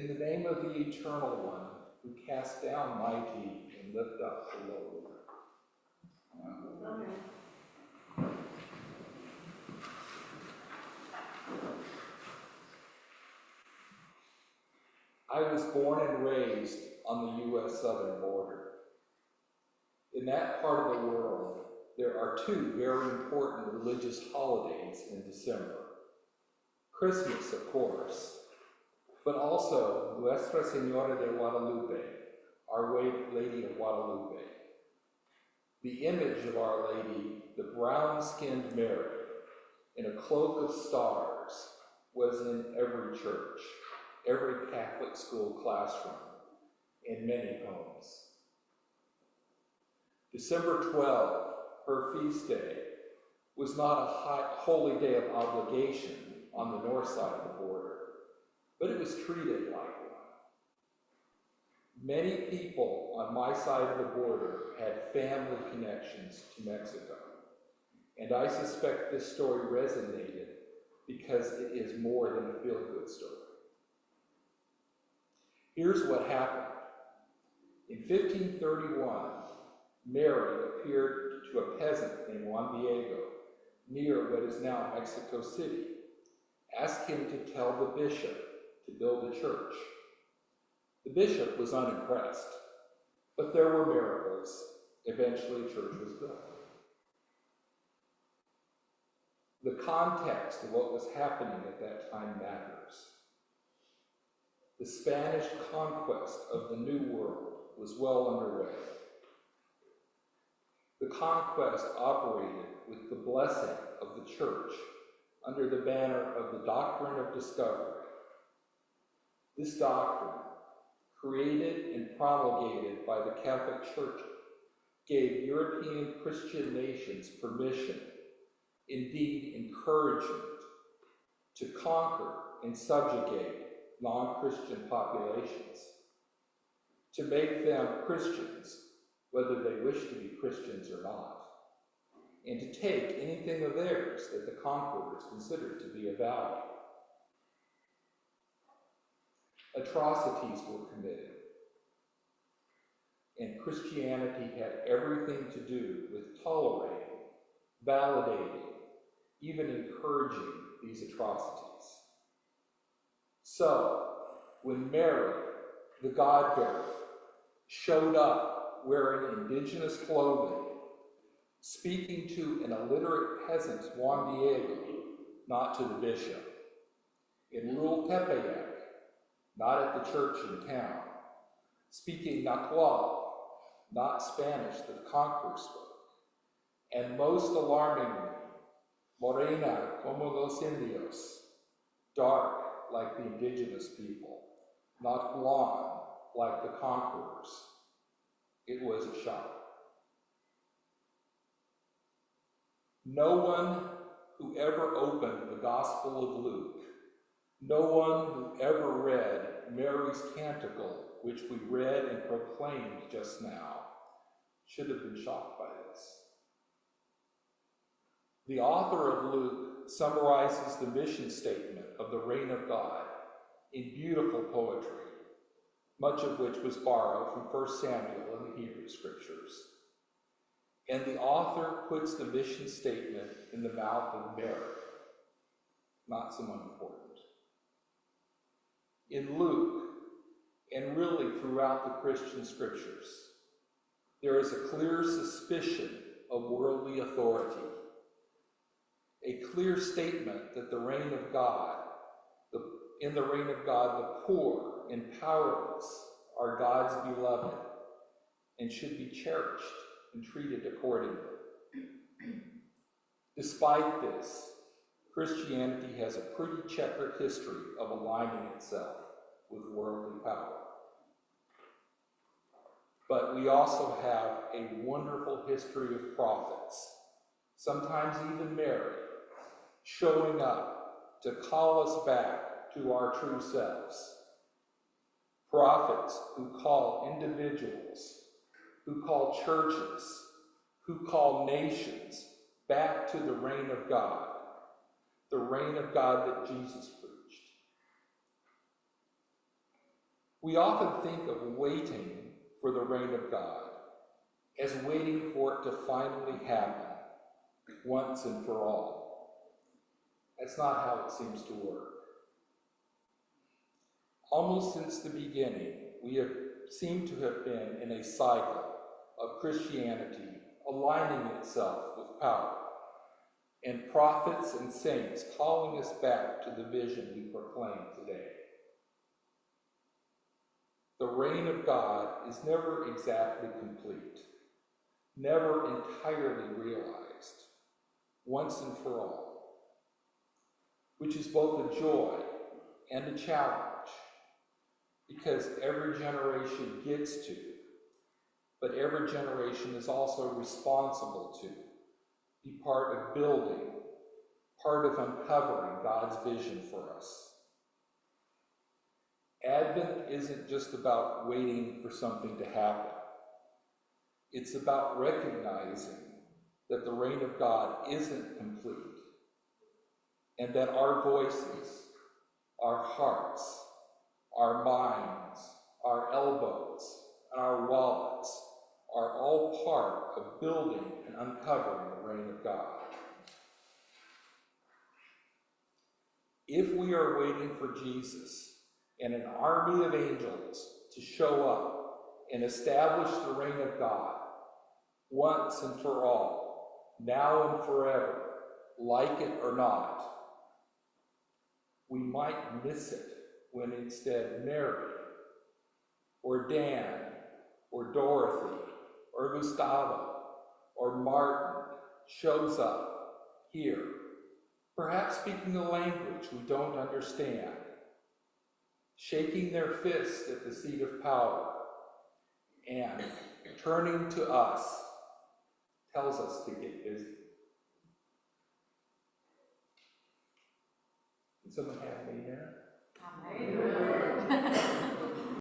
In the name of the Eternal One, who cast down mighty and lift up the lowly. Amen. I was born and raised on the U.S. southern border. In that part of the world, there are two very important religious holidays in December. Christmas, of course, but also Nuestra Señora de Guadalupe, Our Lady of Guadalupe. The image of Our Lady, the brown-skinned Mary, in a cloak of stars, was in every church, every Catholic school classroom, in many homes. December 12, her feast day, was not a holy day of obligation on the north side of the border, but it was treated like one. Many people on my side of the border had family connections to Mexico, and I suspect this story resonated because it is more than a feel-good story. Here's what happened. In 1531, Mary appeared to a peasant named Juan Diego near what is now Mexico City, asked him to tell the bishop to build a church. The bishop was unimpressed, but there were miracles. Eventually, a church was built. The context of what was happening at that time matters. The Spanish conquest of the New World was well underway. The conquest operated with the blessing of the church under the banner of the doctrine of discovery. This doctrine, created and promulgated by the Catholic Church, gave European Christian nations permission, indeed encouragement, to conquer and subjugate non-Christian populations, to make them Christians, whether they wish to be Christians or not, and to take anything of theirs that the conquerors considered to be of value. Atrocities were committed, and Christianity had everything to do with tolerating, validating, even encouraging these atrocities. So, when Mary, the God-bearer, showed up wearing indigenous clothing, speaking to an illiterate peasant, Juan Diego, not to the bishop, in rural Tepeyac, not at the church in town, speaking Nahuatl, not Spanish that the conquerors spoke, and most alarmingly, morena como los indios, dark like the indigenous people, not blonde like the conquerors. It was a shock. No one who ever opened the Gospel of Luke, no one who ever read Mary's canticle, which we read and proclaimed just now, should have been shocked by this. The author of Luke summarizes the mission statement of the reign of God in beautiful poetry, much of which was borrowed from 1 Samuel and the Hebrew Scriptures. And the author puts the mission statement in the mouth of Mary, not someone important. In Luke, and really throughout the Christian Scriptures, there is a clear suspicion of worldly authority, a clear statement that in the reign of God, the poor and powerless are God's beloved and should be cherished and treated accordingly. Despite this, Christianity has a pretty checkered history of aligning itself with worldly power. But we also have a wonderful history of prophets, sometimes even Mary, showing up to call us back to our true selves. Prophets who call individuals, who call churches, who call nations back to the reign of God that Jesus preached. We often think of waiting for the reign of God as waiting for it to finally happen once and for all. That's not how it seems to work. Almost since the beginning, we have seemed to have been in a cycle of Christianity aligning itself with power, and prophets and saints calling us back to the vision we proclaim today. The reign of God is never exactly complete, never entirely realized, once and for all, which is both a joy and a challenge, because every generation gets to, but every generation is also responsible to be part of building, part of uncovering God's vision for us. Advent isn't just about waiting for something to happen. It's about recognizing that the reign of God isn't complete, and that our voices, our hearts, our minds, our elbows, and our wallets are all part of building and uncovering the reign of God. If we are waiting for Jesus and an army of angels to show up and establish the reign of God once and for all, now and forever, like it or not, we might miss it when instead Mary, or Dan, or Dorothy, or Gustavo, or Martin shows up here, perhaps speaking a language we don't understand, shaking their fist at the seat of power, and turning to us, tells us to get busy. Can someone have me there? Amen.